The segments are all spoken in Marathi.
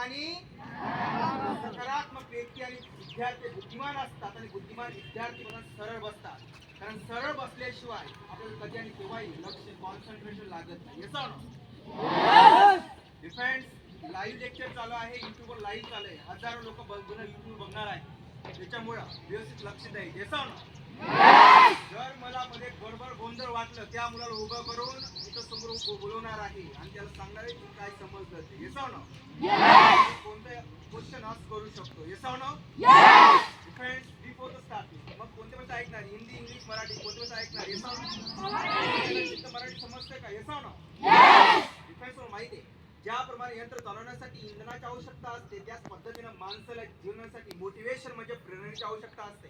आणि सकारात्मक व्यक्ती आणि विद्यार्थी बुद्धिमान असतात आणि बुद्धिमान विद्यार्थी पण सरळ बसतात. कारण सरळ बसल्याशिवाय आपल्याला कधी आणि केव्हाही लक्ष कॉन्सन्ट्रेशन लागत नाही. येस फ्रेंड्स, लाईव्ह लेक्चर चालू आहे, युट्यूबवर लाईव्ह चालू आहे, हजारो लोक युट्यूब बघणार आहे. त्याच्यामुळे व्यवस्थित लक्ष द्यायचं. येस जर मला मध्ये बरोबर गोंधळ वाटलं त्या मुलाला उभं करून इथं समोर बोलवणार आहे आणि त्याला सांगणार आहे की काय समजलं ते. येस कोणतं क्वेश्चन आस्क करू शकतो. Yes friends, before the starting मग कोणते भाषा ऐकणार? हिंदी, इंग्लिश, मराठी कोणते भाषा ऐकणार? येस मराठी समजते का? येस डिफेन्स माहिती आहे ज्याप्रमाणे यंत्र चालवण्यासाठी इंधनाची आवश्यकता असते त्याच पद्धतीने माणसाला जीवनासाठी मोटिवेशन म्हणजे प्रेरणेची आवश्यकता असते.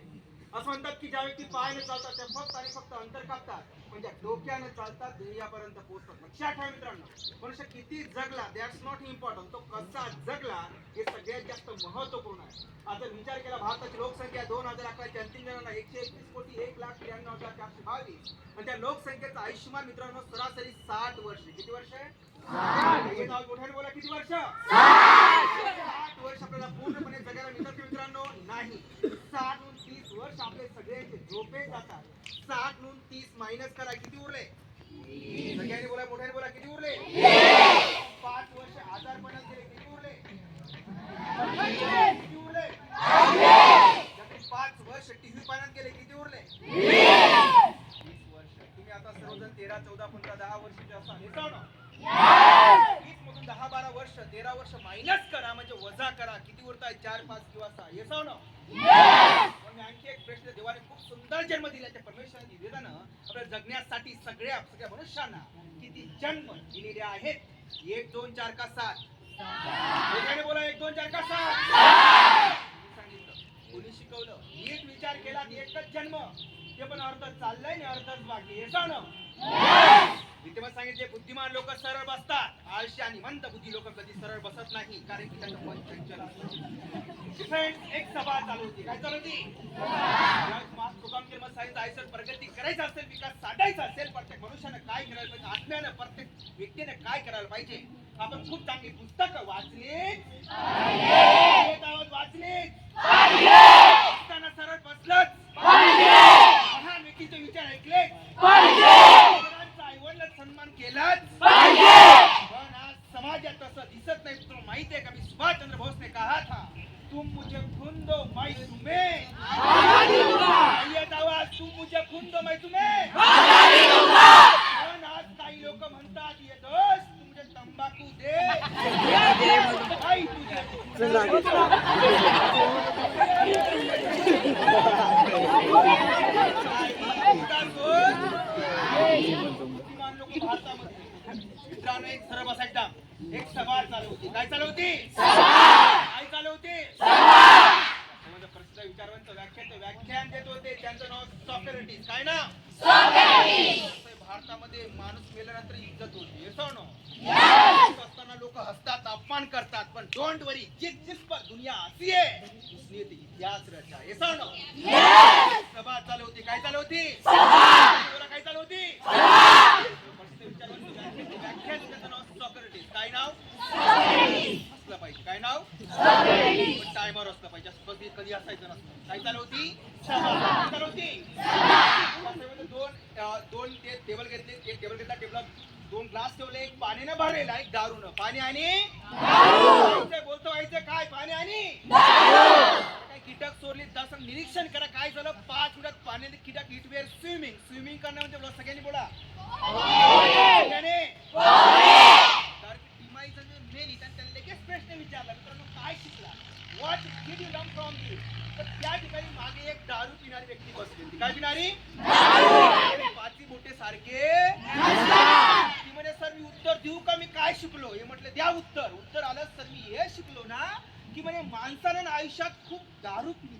असं म्हणतात की ज्या व्यक्ती पायाने चालतात त्या फक्त आणि फक्त अंतर कापतात, म्हणजे डोक्याने चालतात ध्येयापर्यंत पोहोचतात. लक्षात ठेवा मित्रांनो, मनुष्य किती जगला दॅट्स नॉट इम्पॉर्टंट, तो कसा जगला हे सगळ्यात जास्त महत्वपूर्ण आहे. आता विचार केला भारताची लोकसंख्या 2011 अंतिम जणांना 131,31,04,422 आणि त्या लोकसंख्येचं आयुष्यमान मित्रांनो सरासरी 60 वर्ष. किती वर्ष? मोठ्याने बोला, किती वर्ष? 60 वर्ष आपल्याला पूर्णपणे जगायला मिळतात मित्रांनो? नाही. 60 हून 30 वर्ष आपले सगळ्यांचे झोपे जातात. 60 हून 30 मायनस करा, किती उरले? सगळ्यांनी बोला, मोठ्याने बोला, किती उरले? 5 वर्ष आजारपणात गेले, किती उरले? किती उरले? 5 वर्ष टीव्ही पाण्यात गेले, किती उरले? 20 वर्ष. तुम्ही आता सर्वजण 13, 14, 15, 10 वर्षाचे असाल. येतो ना? 20 मधून 10, 12 वर्ष, 13 वर्ष मायनस करा म्हणजे वजा करा, किती उरताय? 4, 5 किंवा 6. येतो ना? आणखी एक प्रश्न, देवाने खूप सुंदर जन्म दिला. त्या परमेश्वराने दिलेला ना आपल्या जगण्यासाठी सगळ्या मनुष्यांना किती जन्म दिलेले आहेत? 1, 2, 4 का 7? बोला 1, 2, 4 का 7? सांगितलं, कोणी शिकवलं? नीट विचार केला, एकच जन्म, ते पण अर्ध चाललंय आणि अर्धच बाकी. येतो ना? विद्यमान सांगितले बुद्धिमान लोक सरळ बसतात, आळशी आणि मंद बुद्धी लोक कधी सरळ बसत नाही, कारण की त्यांचं मन चंचल असतं. एक सभा चालू होती. काय चालू होती? प्रगती करायचं असेल, विकास साधायचा असेल, प्रत्येक मनुष्यानं काय करायला पाहिजे, आत्म्यानं प्रत्येक व्यक्तीने काय करायला पाहिजे. आपण खूप चांगली पुस्तकं वाचली, सरळ बसलंच, महान व्यक्तीचे विचार ऐकले, आईवडिलांना सन्मान केलाच पाहिजे. पण आज समाजात तसं दिसत नाही. तुला माहिती आहे का, मी सुभाषचंद्र बोसने कहा था, तुम मुझे खून दो मैं तुम्हें आजादी दूंगा. तुम मुझे खून दो मैं तुम्हें आजादी दूंगा. पण आज काही लोक म्हणतात, ये दोस्त तू मुझे तंबाखू दे, आई तुझे बुद्धिमान लोक भारतामध्ये मित्रांनो एक सरळ बसायचा. एक सभा चालू होती. काय चालू होती? काय चालू होती? प्रसिद्ध विचारवंत व्याख्यान देत होते. त्यांचं नाव सॉक्रेटिस. काय ना? भारतामध्ये माणूस मेल्यानंतर इज्जत होती. असताना लोक हसतात, अपमान करतात, पण डोंट वरी, जिस पर दुनिया हसी है उसने इतिहास रचा. सभा चालू होती. काय चालू होती? काय चालू होती? व्याख्यान त्याचं नाव सॉक्रेटिस. काय नाव? असलं पाहिजे. काय नाव? टायमर असलं पाहिजे. कधी असायचं नसतं. काय चालू होती? चालू होती. दोन टेबल घेतले. एक टेबल घेतला, टेबलात 2 ग्लास ठेवले, एक पाण्याने भरलेला, एक दारूनं. पाणी आणि बोलतो व्हायचं काय? पाणी आणि काय कीटक सोडली. तसं निरीक्षण करा काय झालं. 5 मिनिटात पाण्याने कीटक इट वेअर स्विमिंग करणं म्हणजे बोला, सगळ्यांनी बोला मेली. त्यांनी लगेच प्रश्न विचारला, मित्रांनो काय शिकला? What did you learn from this? तर त्या ठिकाणी मागे एक दारू पिणारी व्यक्ती बसली होती. काय पिणारी? पाची बोटे सारखे. ती म्हणे, सर मी उत्तर देऊ का? मी काय शिकलो? हे म्हटलं द्या उत्तर. उत्तर आलं, सर मी हे शिकलो ना की म्हणे माणसानं आयुष्यात खूप दारू पिली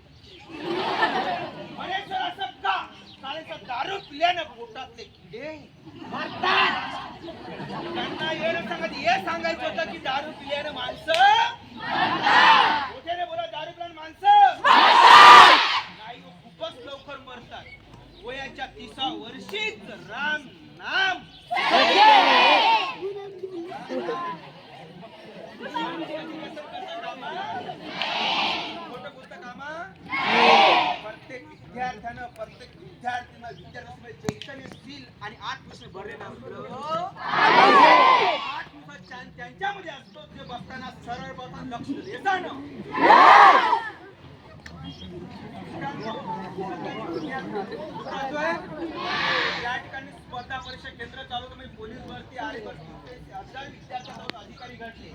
म्हणे. सर असं का? कारण दारू पिल्यानं पोटातले किडे मरतात. त्यांना हे सांगायचं होतं की दारू पिल्यानं माणसं मोठ्याने बोला, दारू पिल्यानं माणसं नाही, खूपच लवकर मरतात. वयाच्या 30व्या वर्षीच राम नाम विद्यार्थ्यानं प्रत्येक विद्यार्थ्यानं चैतन्यशील आणि आत्मविश्वास भरलेला असतो. 8 त्यांच्यामध्ये असतो जे बसताना सरळ बसून लक्ष देताना या ठिकाणी स्पर्धा परीक्षा केंद्र चालू होतं. पोलीस भरती आणि अधिकारी घडले.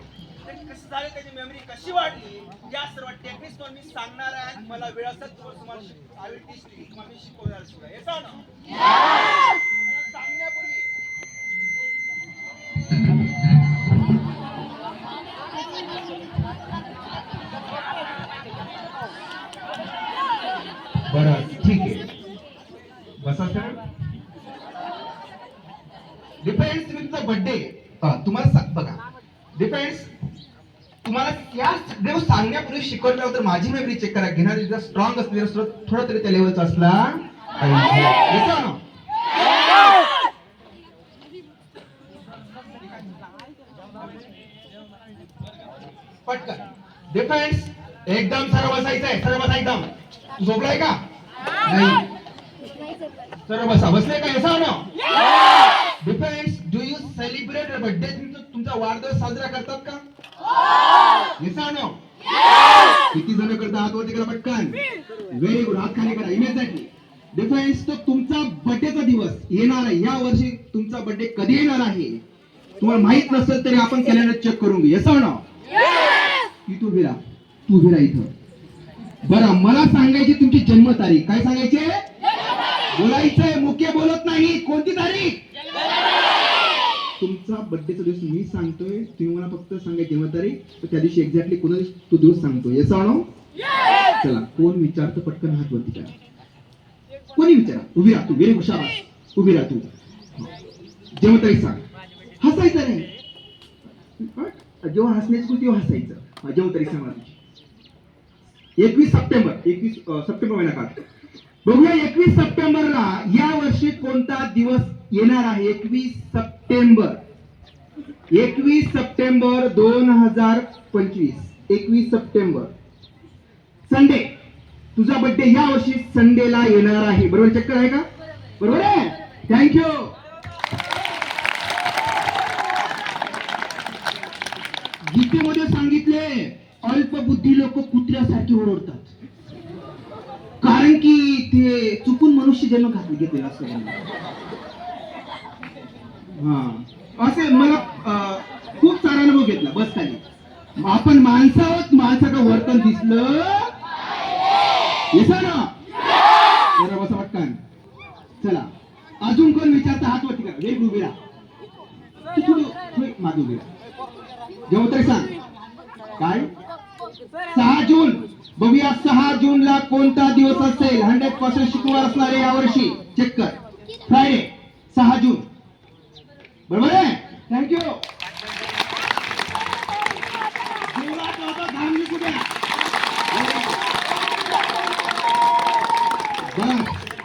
कसं झालं, त्याची मेमरी कशी वाढली, या सर्व टेक्निक्स मी सांगणार आहे. मला वेळ असत तुम्हाला शिकवणार सुद्धा हे सांगण्यापूर्वी बरं ठीक आहे, बसा सर. डिफेन्स विथचा बर्थडे तुम्हाला बघा, डिफेन्स तुम्हाला या सगळं सांगण्यापूर्वी शिकवलं तर माझी मेमरी चेक करा. घेणारी जर स्ट्रॉंग असली तर थोडा तरी त्या लेवलचा असला पाहिजे. पटकन डिफेन्स एकदम सरळ बसायचंय, सरळ बसा एकदम. तू झोपलाय का? नाही, सरळ बसा. बसले का? येसा ना. Defence do you celebrate birthday? तुमचा वाढदिवस साजरा करतात का? येसा ना. किती जण करतात? हात वरती करा पटकन. व्हेरी गुड, हात खाली करा इमिडिएटली. डिफेन्स तो तुमचा बर्थडेचा दिवस येणार आहे. या वर्षी तुमचा बर्थडे कधी येणार आहे तुम्हाला माहित नसेल तरी आपण कॅलेंडर चेक करून घेऊ. येसा ना. तू विरा, तू विरा इथं. बरं, मला सांगायची तुमची जन्म तारीख. काय सांगायचे? बोलायचंय, मुख्य बोलत नाही. कोणती तारीख? तुमचा बर्थडेचा दिवस मी सांगतोय, तुम्ही मला फक्त सांगायची जन्म तारीख. तर त्या दिवशी एक्झॅक्टली कोणा तो दिवस सांगतो. Yes or no? चला, कोण विचारतं पटकन हात वरती करा. कोणी विचारा. उभी राहा तू, व्हेरी हुशार. उभी राहा तू. जन्म तारीख सांग. हसायचं नाही, जेव्हा हसण्याची गोष्ट तेव्हा हसायचं. जन्म तारीख सांगा तुझी. 21 सप्टेंबर. 21 सप्टेंबर महिना काढ. बघूया 21 सप्टेंबरला या वर्षी कोणता दिवस येणार आहे? 21 सप्टेंबर. 21 सप्टेंबर 2025. 21 September Sunday. तुझा बर्थडे या वर्षी संडेला येणार आहे. बरोबर? चक्कर आहे का? बरोबर आहे. थँक्यू. गीतेमध्ये सांगितले अल्पबुद्धी लोक कुत्र्यासारखे ओरडतात, कारण की ते चुकून मनुष्य जन्म घेतले असं. हा, असे मला खूप सारा अनुभव घेतला. बस खाली आपण माणसावत माणसाचं वर्तन दिसलं येसा ना. जरा बसा पटकन. चला, अजून कोण विचारता? हात वरती करा. वेग उभी राहा. मागे उभी राहा. जेव्हा तरी सांग. काय? 6 जून. बघूया 6 जूनला कोणता दिवस असेल? 100% शुक्रवार असणार आहे यावर्षी. चेक कर. फ्रायडे. 6 जून. बरोबर आहे. थँक्यू.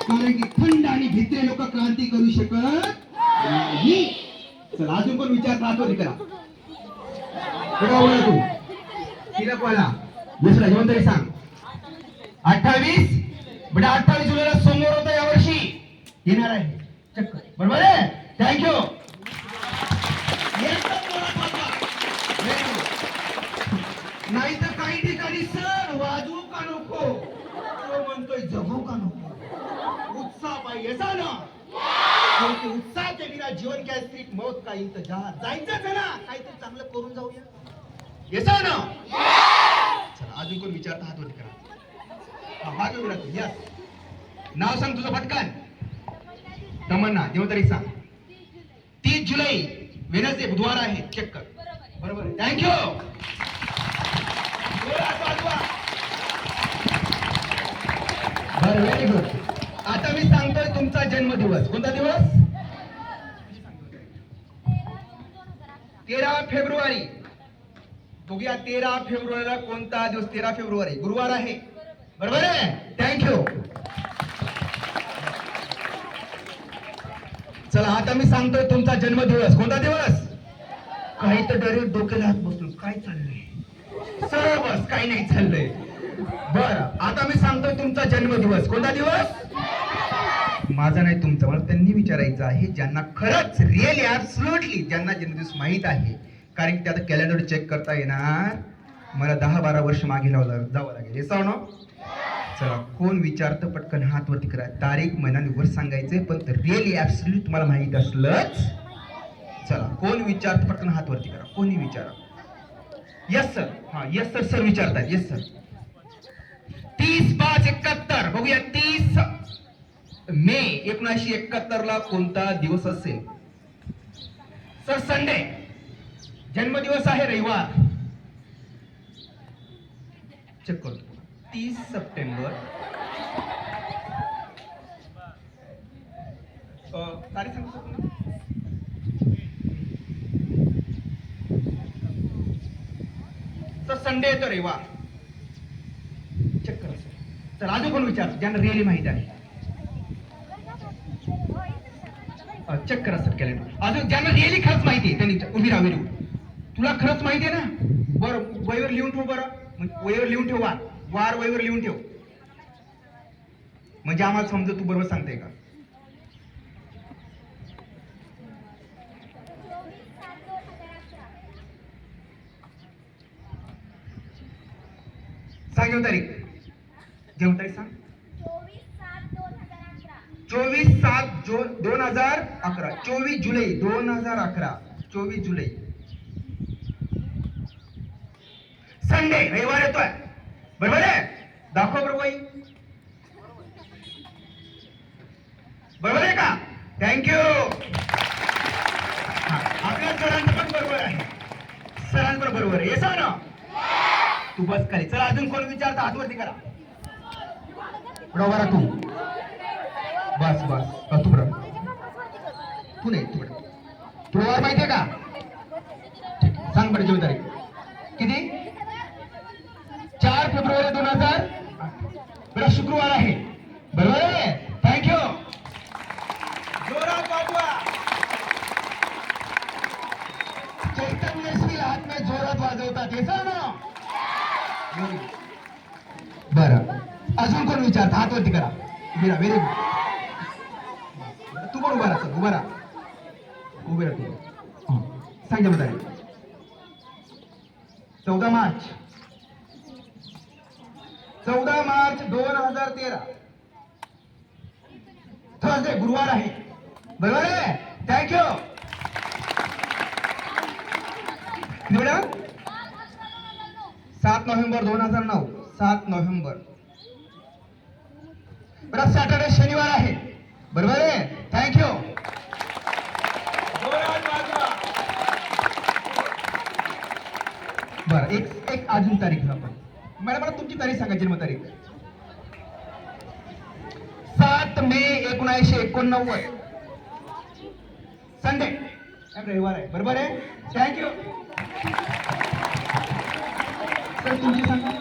कारण की थंड आणि भित्रे लोक क्रांती करू शकत नाही. चला, अजून पण विचार राहतो करा. तू तिला कोला दुसरा जेवण तरी सांग. 28 बेटा, 28 जुलैला समोर होता यावर्षी येणार आहे. चक्कर. बरोबर आहे. थँक्यू. नाही तर काही ठिकाणी सर वाजवू का नको, तो म्हणतोय जगू का नको. उत्साह पाहिजे ना. उत्साह के बिना जीवन क्या सिर्फ मौत का इंतजार. जायचंच आहे ना, काहीतरी चांगलं करून जाऊया. येसा ना. चला, अजून कोण विचारता? हात वरती करा. मागे उभा राहा. यस. नाव सांग तुझं पटकन. तमन्ना. जेव्हा तरी सांग. 30 जुलै वेनसडे, बुधवार आहे. चेक कर. बरोबर. थँक्यू. बरं, व्हेरी गुड. आता मी सांगतोय तुमचा जन्मदिवस. कोणता दिवस? 13 फेब्रुवारी. बघूया 13 फेब्रुवारीला कोणता दिवस? 13 फेब्रुवारी गुरुवार आहे. बरोबर आहे. थँक्यू. चला, आता मी सांगतोय तुमचा जन्मदिवस. कोणता दिवस? काही तर डायरेक्ट डोक्याला हात बसतो. काय चाललंय? सरळ बस. काही नाही चाललंय. बरं, आता मी सांगतो तुमचा जन्मदिवस. कोणता दिवस? माझा नाही, तुमचा. मला त्यांनी विचारायचं आहे ज्यांना खरंच रिअली ऍब्सोल्युटली ज्यांना जन्मदिवस माहित आहे. कारण की आता कॅलेंडर चेक करता येणार, मला 10-12 वर्ष मागे जावं लागेल. हे सांग ना. चला, कोण विचारतं पटकन हात वरती करा. तारीख महिना वर सांगायचे, पण रिअली ऍब्सोल्यूट तुम्हाला माहित असलंच. चला, कोण विचारतं पटकन हात वरती करा. कोणी विचारा. Yes sir. हा, यस सर. सर विचारतात. Yes sir. 30/5/71. बघूया. 30 मे 1971 ला कोणता दिवस असेल? Sir Sunday. जन्मदिवस आहे रविवार. चेक करतो. 30 सप्टेंबर. तारीख सांगतो पुन्हा. सर संडे येतो रविवार. चेक करा सर. सर अजून कोण विचार ज्यांना रिअली माहिती आहे? चेक करा सर कॅलेंडर. अजून ज्यांना रिअली खरंच माहिती आहे त्यांनी उभी राहा. Very good. तुला खरंच माहिती आहे ना? बरं, वहीवर लिहून ठेव. बरं, वहीवर लिहून ठेव. वार वहीवर लिहून ठेव, म्हणजे आम्हाला समजा तू बरोबर सांगते का. सांग जेव्हा तारीख. जेव्हा तारीख सांग. 24/7/2011. 24 जुलै 2011. 24 जुलै संडे, रविवार येतोय. बरोबर आहे? दाखव बरोबर बाई. बरोबर आहे का? थँक्यू. आपल्या सरांचं पण बरोबर आहे. सरांचं पण बरोबर आहे. सांग ना. तू बस खाली. चला, अजून कोण विचारता हातवरती करा. बरोबर तू. बस बस. तू बरोबर. तू नाही. तू बरोबर. तुला माहितीये का? सांग बरं जेव्हा तारीख किती? 4 फेब्रुवारी 2000. बरं, शुक्रवार आहे. बरोबर आहे. थँक्यू. जोरात वाजवा. चैतन्यशील हात में जोरात वाजवतात. हे सांग ना. बरं, अजून कोण विचारता हातवरती करा. Very good. तू पण उभा राहा. उभा राहा. उभे राहा तू. सांग जेव्हा तारीख. 14 मार्च. 14 मार्च 2013. थर्सडे, गुरुवार आहे. बरोबर आहे. थँक्यू. Madam 7 November 2009. 7 नोव्हेंबर. बरं, सॅटर्डे, शनिवार आहे. बरोबर आहे. थँक्यू. बरं, एक अजून तारीख आपण. मॅडम मला तुमची तारीख सांगा. जन्म तारीख. 7 मे 1989. संडे, रविवार आहे. बरोबर आहे. थँक्यू. सर तुमची सांगा.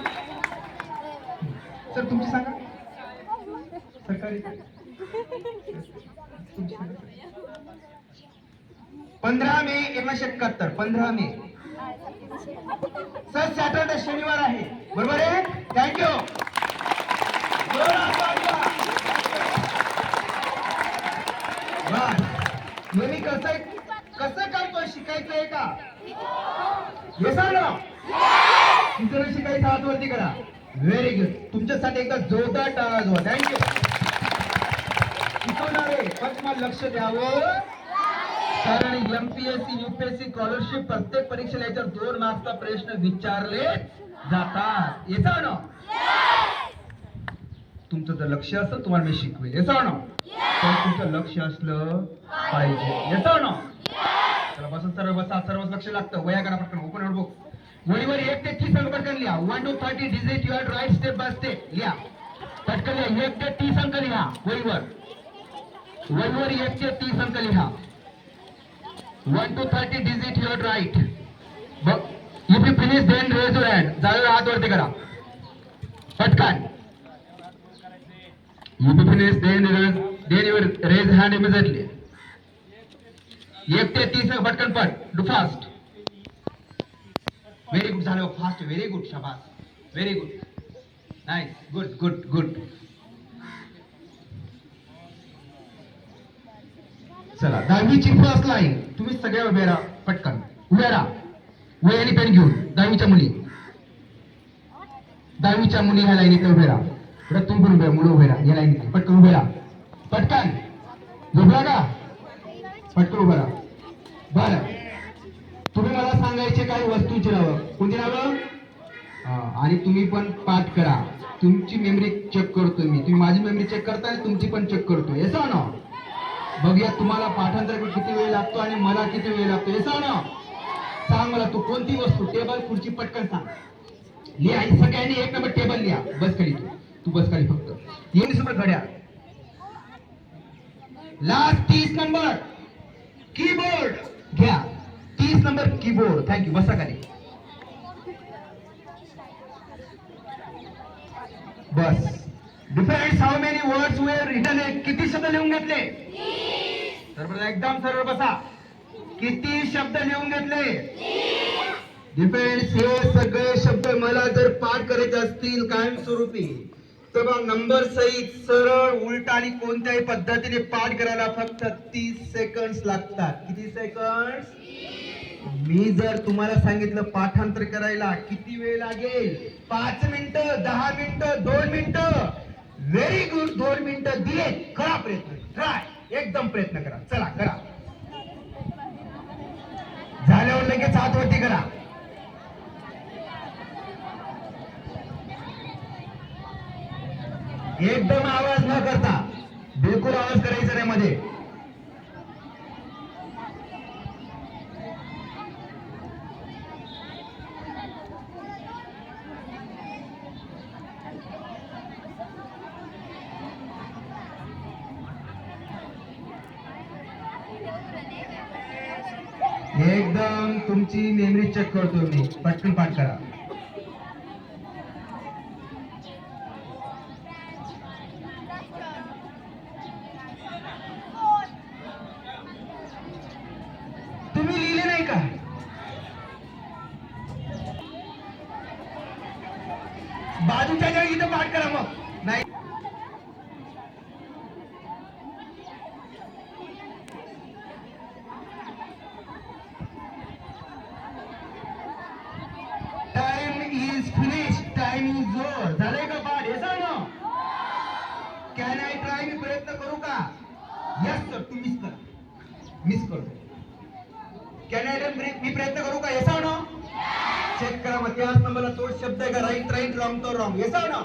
सर तुमची सांगा. सरकारी तुमची सांगा. 15 मे 1971. 15 मे. सर सॅटर्डे, शनिवार आहे. बरोबर आहे. थँक्यू. मी कसं करतोय? शिकायचंय का? हे सांग ना. तुमचं शिकायचं हातवरती करा. Very good. तुमच्यासाठी एकदा जोरदार टाळा वाजवा. थँक्यू. शिकवणारे पण तुम्हाला लक्ष द्यावं, कारण एमपीएससी यूपीएससी स्कॉलरशिप प्रत्येक परीक्षेला याच्यावर 2 मार्क्सचा प्रश्न विचारले जातात. येतं ना. तुमचं जर लक्ष असेल तुम्हाला मी शिकवेल. येतं ना. पण तुमचं लक्ष असलं पाहिजे. येतं ना. चला बसा. सर्व बसा. सर्वच लक्ष लागतं. वया करा पटकन. Open notebook. वहीवर 1 ते 30 अंक पटकन लिहा. 1 to 30 digit you have write step by step. लिहा पटकन. लिहा. 1 ते 30 अंक लिहा. वहीवर 1 ते 30 अंक लिहा. 1 to 30 digit you are right. If you finish then raise your hand. जाळीवर हात वरती करा पटकन. If you finish then you raise hand immediately. 1 ते 30 पटकन पट. Do fast. Very good. झालं फास्ट. Very good. शाबास. Very good. Nice, good good good. चला 10वीची फर्स्ट लाईन. तुम्ही सगळे उभे राहा पटकन. उभे राहा. वही आणि पेन घेऊन 10वीच्या मुली. 10वीच्या मुली ह्या लाईनीत उभे राहा. बरं तुम्ही पण उभे राहा. मुलं उभे राहा या लाईनीत. पटकन उभे राहा. पटकन. झोपला का? पटकन उभे राहा. बरं तुम्ही मला सांगायचे काही वस्तूंची नावं. कोणती नावं? आणि तुम्ही पण पाठ करा. तुमची मेमरी चेक करतो मी. तुम्ही माझी मेमरी चेक करताय, तुमची पण चेक करतो. येसा ना? बघूया तुम्हाला पाठांतर किती वेळ लागतो आणि मला किती वेळ लागतो. येसा ना? सांग मला तू कोणती वस्तू, टेबल खुर्ची, पटकन सांग. लिहा सगळ्यांनी एक नंबर टेबल लिहा. बस खाली तू बस खाली फक्त. येऊन समोर घड्याळ. लास्ट 30 नंबर कीबोर्ड घ्या. 30 नंबर कीबोर्ड. थँक्यू. बसा खाली. बस. Defends how many words were written. किती शब्द लिहून घेतले? तर बरं एकदम सरळ बसा. किती शब्द लिहून घेतले? डिफेंड्स हे सगळे शब्द मला जर पाठ करायचे असतील कायमस्वरूपी तर मग नंबर सहित सरळ उलटा आणि कोणत्याही पद्धतीने पाठ करायला फक्त 30 सेकंड्स लागतात. किती सेकंड्स? मी जर तुम्हाला सांगितलं पाठांतर करायला किती वेळ लागेल? 5 मिनिटं, 10 मिनिटं, 2 मिनिटं. Very good. 2 मिनिटं दिले. करा प्रयत्न. ट्राय. एकदम प्रयत्न करा. चला करा. झाल्यावर लगेच हात वरती करा. एकदम आवाज न करता. बिलकुल आवाज करायचा नाही मध्ये. एकदम तुमची मेमरी चेक करतो मी. पटकन पाठ करा. तुम्ही लिहिले नाही का? बाजूच्या जागी इथं पाठ करा मग. नाही time is finish. Time is over. झालंय का पाठ? हे सांग ना. Can I try? मी प्रयत्न करू का? Yes sir. तू मिस कर. मिस करतो. Can I try? मी प्रयत्न करू का? हे सांग ना. चेक करा मग. त्याच नंबरला तोच शब्द आहे का? राईट राईट, रॉंग तो रॉंग. हे सांग ना.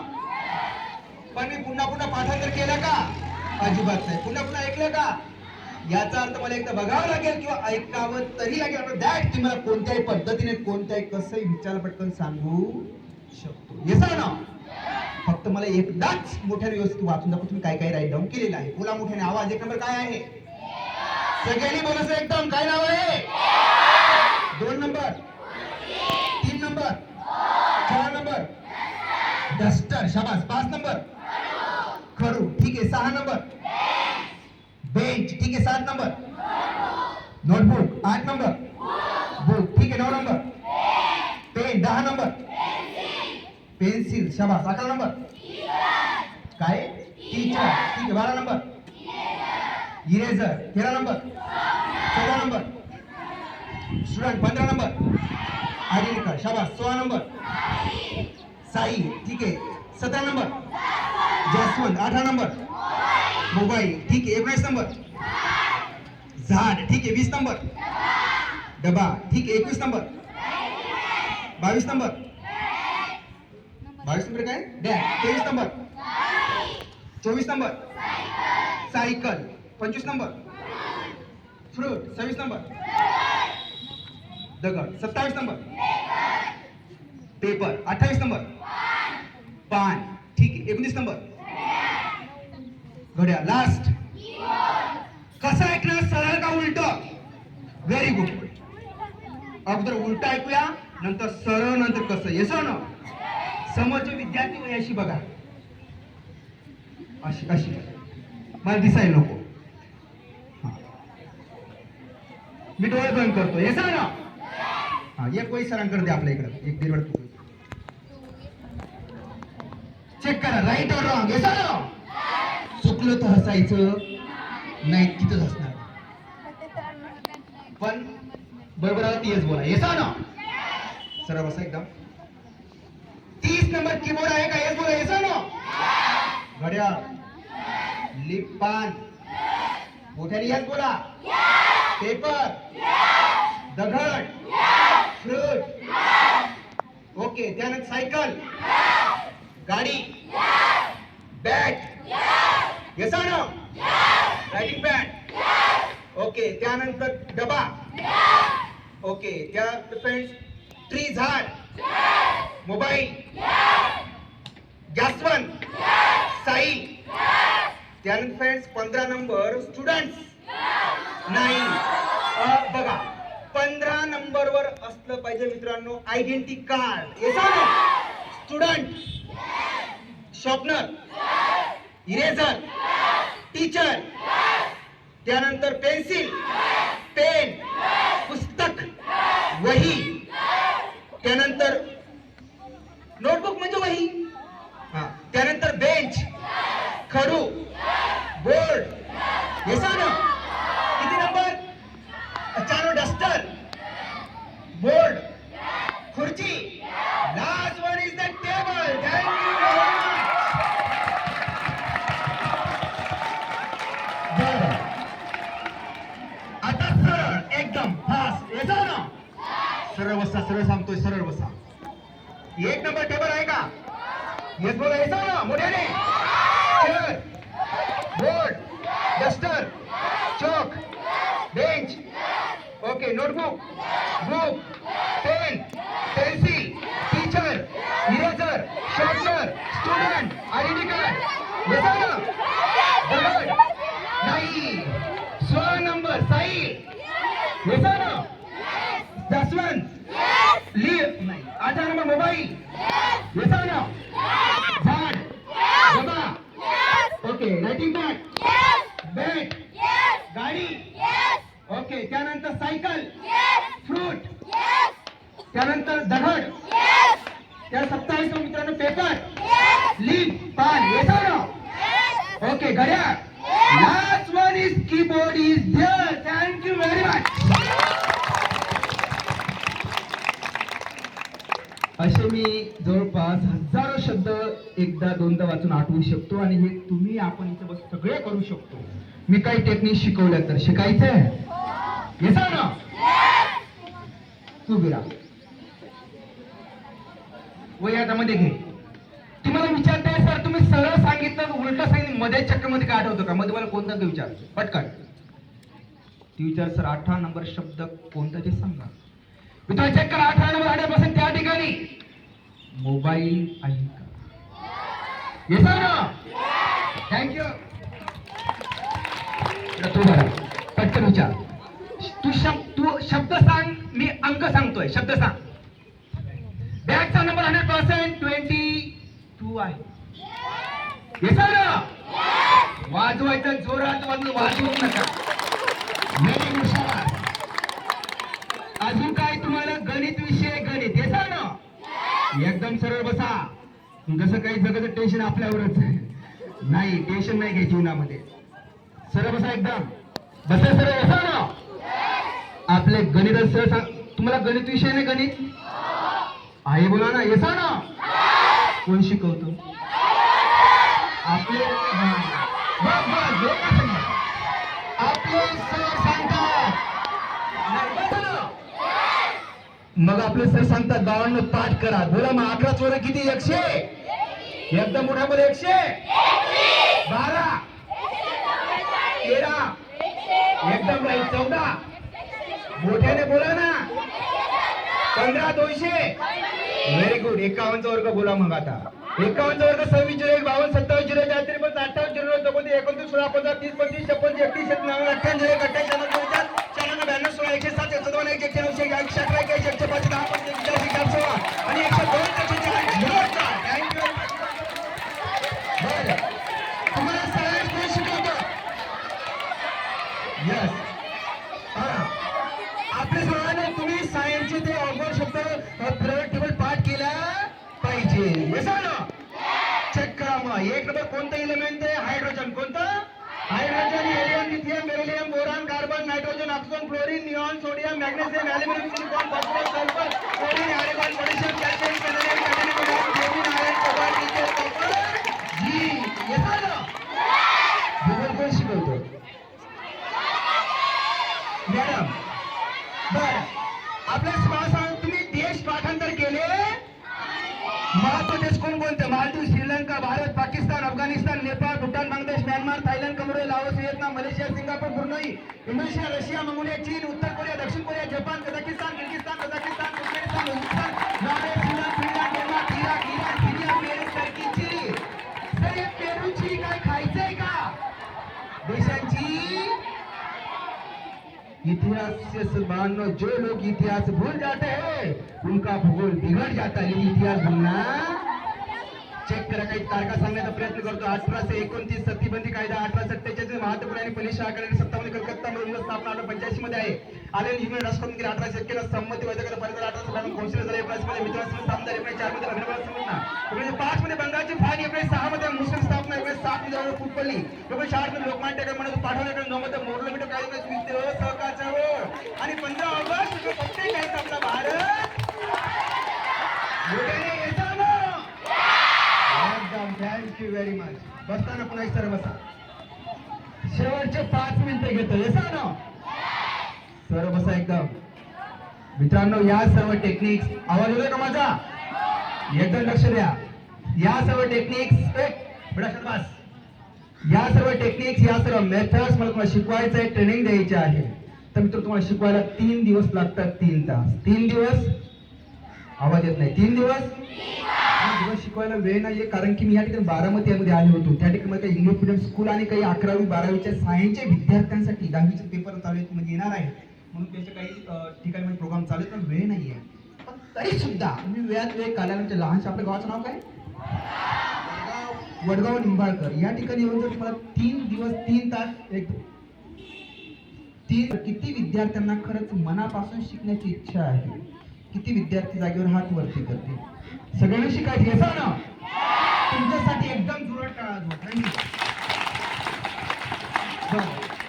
पण मी पुन्हा पुन्हा पाठांतर केलं का? अजिबात नाही. पुन्हा पुन्हा ऐकलं का? याचा अर्थ मला एकदा बघावं लागेल किंवा ऐकावं तरी लागेल. दॅट ती मला कोणत्याही पद्धतीने कोणत्याही कसंही विचार पटकन सांगू शकतो. हे सांग ना. फक्त मला एकदाच मोठ्याने व्यवस्थित वाचून दाखव तुम्ही काय काय राईट डाऊन केलेलं आहे. बोला मोठ्याने. आवाज. एक नंबर काय आहे? सगळ्यांनी बोलायचं एकदम. काय नाव आहे? 2 नंबर, 3 नंबर, 4 नंबर डस्टर. शाबास. 5 नंबर खरू. ठीक आहे. 6 नंबर बेंच. ठीक आहे. 7 नंबर नोटबुक. 8 number book. ठीक आहे. 9 नंबर पेन. 10 number pencil. शाबास. 11 नंबर काय? टीचर. ठीक आहे. 12 number eraser. 13 number 14 number student. 15 number identity card. शाबास. 16 नंबर साई. ठीक आहे. 17 नंबर जॅस्मिन. 18 number mobile. ठीक आहे. 19 नंबर झाड. ठीक आहे. 20 नंबर डबा. ठीक आहे. 21 नंबर 22 नंबर 22 नंबर काय? Dash. 23 number 24 number cycle. 25 number fruit. 26 number दगड. 27 नंबर पेपर. 28 नंबर पान. ठीक आहे. 19 नंबर घड्याळ. लास्ट कसं ऐकणार? सरळ का उलट? Very good. अगोदर उलट ऐकूया, नंतर सरळ, नंतर कसं. येस ना. समोरचे विद्यार्थी वय अशी बघा. अशी अशी मला दिसायला नको. मी डोळे बंद करतो. येस ना. हा एक वही सरांकडे दे. आपल्या इकडे एक 1.5 वेळ. चेक करा राईट और रॉंग येस और नो चुकलं तर हसायचं नाही तिथंच हसणार पण बरोबर आला तीच बोला येस और नो सरळ बसा एकदम 30 नंबर कीबोर्ड आहे का येस बोला येस और नो घड्याळ लिप पान मोठ्याने येस बोला पेपर दगड फ्रूट ओके त्यानंतर सायकल गाडी bat yes or no writing pad okay त्यानंतर डबा ओके त्या फ्रेंड्स ट्री झाड मोबाईल गॅसवन साई त्यानंतर फ्रेंड्स 15 नंबर स्टुडंट्स नाही बघा 15 नंबरवर असलं पाहिजे मित्रांनो identity card yes or no student sharpener eraser teacher त्यानंतर पेन्सिल पेन पुस्तक वही त्यानंतर नोटबुक म्हणजे वही त्यानंतर बेंच खडू बोर्ड येस और नो किती नंबर 4 डस्टर बोर्ड खुर्ची last one is the table thank you आता सरळ एकदम फास्ट येस और नो सरळ बसा सरळ सांगतोय सरळ बसा 1 नंबर टेबल आहे का येस बोला येस और नो मोठ्याने chair board duster chalk bench okay notebook book pen pencil teacher eraser sharpener student identity card yes or no दगड नाही 16 number Sai yes or no Jaswant leaf नाही 18 number mobile yes or no झाड डबा ओके रायटिंग पॅड बॅट गाडी ओके त्यानंतर सायकल फ्रूट त्यानंतर दगड त्या 27 मित्रांनो पेपर लिप पान येस और नो ओके घड्याळ last one is keyboard is there thank you very much असे मी जवळपास हजारो शब्द एकदा दोनदा वाचून आठवू शकतो आणि हे तुम्ही आपण इथे बस सगळे करू शकतो मी काही टेक्निक शिकवलं तर शिकायचंय येस और नो तू गिरा वय आता मध्ये घे तुम्हाला विचारताय सर तुम्ही सरळ सांगितलं उलट सांगितलं मध्ये चक्रामध्ये काय आठवतं का मध्ये मला कोणता ते विचार पटकन ती विचार सर 18 नंबर शब्द कोणता ते सांगा मी तुला चेक करा 18 नंबर आल्यापासून त्या ठिकाणी मोबाईल आहे का येस और नो थँक्यू तू बघा पटकन विचार तू शब्द सांग मी अंक सांगतोय शब्द सांग बॅगचा नंबर 100% 22 आहे येस और नो वाजवायचं जोरात वाजवूच नका व्हेरी गुड शाबास अजून काय तुम्हाला गणित विषय गणित येस और नो एकदम सरळ बसा जसं काही जगाचं टेन्शन आपल्यावरच आहे नाही टेन्शन नाही घ्यायची जीवनामध्ये सरळ बसा एकदम बसा सरळ येस और नो आपले गणित सरळ सांग तुम्हाला गणित विषय नाही गणित आहे बोला ना येस और नो कोण शिकवतो आपले आपले सर सांगतात मग आपले सर सांगतात 52 पाठ करा बोला मग 11 चोर किती 100 एकदम मोठ्यामध्ये 100 12 13 एकदम राहील 14 मोठ्याने बोला ना 15 200 व्हेरी गुड 51 चा वर्ग बोला मग आता 51 चा वर्ग 26 0 52 27 0 43 58 0 54 29 16 15 30 35 56 31 97 98 98 92 16 107 107 191 118 118 105 आणि 102 थँक्यू तुम्हाला सायन्स कोण शिकवतो यस आपले सर्वांना तुम्ही सायन्सचे ते अवघड शब्द प्रयोग टेबल पाठ केला पाहिजे येस और नो चेक करा ना, एक नंबर कोणतं एलिमेंट आहे? हायड्रोजन. कोणतं? Hydrogen, helium, lithium, beryllium, boron, carbon, nitrogen, oxygen, fluorine, neon, sodium, magnesium, aluminium, silicon, phosphorus, sulphur, chlorine, argon, potassium, calcium, cadmium, cadmium, chlorine, iron, cobalt, nickel, copper, जी. येतं ना? भूगोल कोण शिकवतो? मॅडम. बर, आपल्या श्वासात तुम्ही देश पाठांतर केले? महत्व देश कोण कोणते? Maldives, Sri Lanka, Bharat, Pakistan, Afghanistan, Nepal, Bhutan, Bangladesh, Myanmar, Thailand, Comoros, Laos, Vietnam, Malaysia, Singapore, Brunei, Indonesia, Russia, Mongolia, चीन, उत्तर कोरिया, दक्षिण Korea, Japan, Kazakhstan, Kyrgyzstan, Kazakhstan, Turkmenistan, Uzbekistan, Norway, Finland, Finland, Denmark, Iraq, Iran, Syria, Peru, Turkey, Chile. तर हे पेरू, चिली काय खायचंय का? देशांची इतिहास से सलमानो, जो लोग इतिहास भूल जाते हैं उनका भूगोल बिगड़ जाता है. इतिहास भूलना. चेक करा, काही तारखा सांगण्याचा प्रयत्न करतो. 1829 सतीबंदी कायदा, 1847 महात्मा आणि पोलीस शाळा 57 कलकत्ता मध्ये स्थापना 1885 मध्ये आहे. आलेन ह्युमन राईट्स कमिटी 1891 संमती वैद्यकीय परिषद 1892 कौन्सिल झाले. 19 मध्ये मित्रांसमोर स्थापना, 1904 मध्ये अभिनव संघटना, 1905 मध्ये बंगालची फाळणी, 1906 मध्ये मुस्लिम स्थापना, 1907 मध्ये फूट पडली, 1908 मध्ये लोकमान्य टिळक म्हणून पाठवले, 1909 मध्ये मोरले मिठो कायदा, सहकार चळवळ आणि 15 ऑगस्ट 1941 आपला भारत मोठ्याने येतो ना. एकदम थँक्यू व्हेरी मच. बसताना पुन्हा एक सर बसा. शेवटचे 5 मिनिटं घेतो. येसा ना सर, बसा एकदम. मित्रांनो, या सर्व टेक्निक्स, आवाज येतोय का माझा? एकदम लक्ष द्या. या सर्व टेक्निक्स, बडा शाबास. या सर्व टेक्निक्स, या सर्व मेथड्स मला तुम्हाला शिकवायचं आहे, ट्रेनिंग द्यायची आहे. तर मित्र, तुम्हाला शिकवायला 3 दिवस लागतात. 3 तास. 3 दिवस. आवाज येत नाही. 3 दिवस. 3 दिवस शिकवायला वेळ नाहीये, कारण की मी या ठिकाणी बारामतीमध्ये आलो होतो. त्या ठिकाणी काही इंग्लिश मिडियम स्कूल आणि काही 11वी 12वीच्या सायन्सच्या विद्यार्थ्यांसाठी 10वीचे पेपर चालू आहेत, म्हणजे येणार आहे, म्हणून त्यांचे काही ठिकाणी प्रोग्राम चालू आहेत, पण वेळ नाहीये. पण तरी सुद्धा मी वेळात वेळ काढल्यानंतर लहानशा, आपल्या गावाचं नाव काय? वडगाव निंबाळकर. या ठिकाणी येऊन जर तुम्हाला 3 दिवस 3 तास एक किती विद्यार्थ्यांना खरंच मनापासून शिकण्याची इच्छा आहे? किती विद्यार्थी जागेवर हात वरती करतील? सगळ्यांना शिकायचे, येसा ना? तुमच्यासाठी एकदम जोरात टाळा.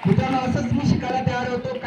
मित्रांनो, असंच मी शिकायला तयार होतो.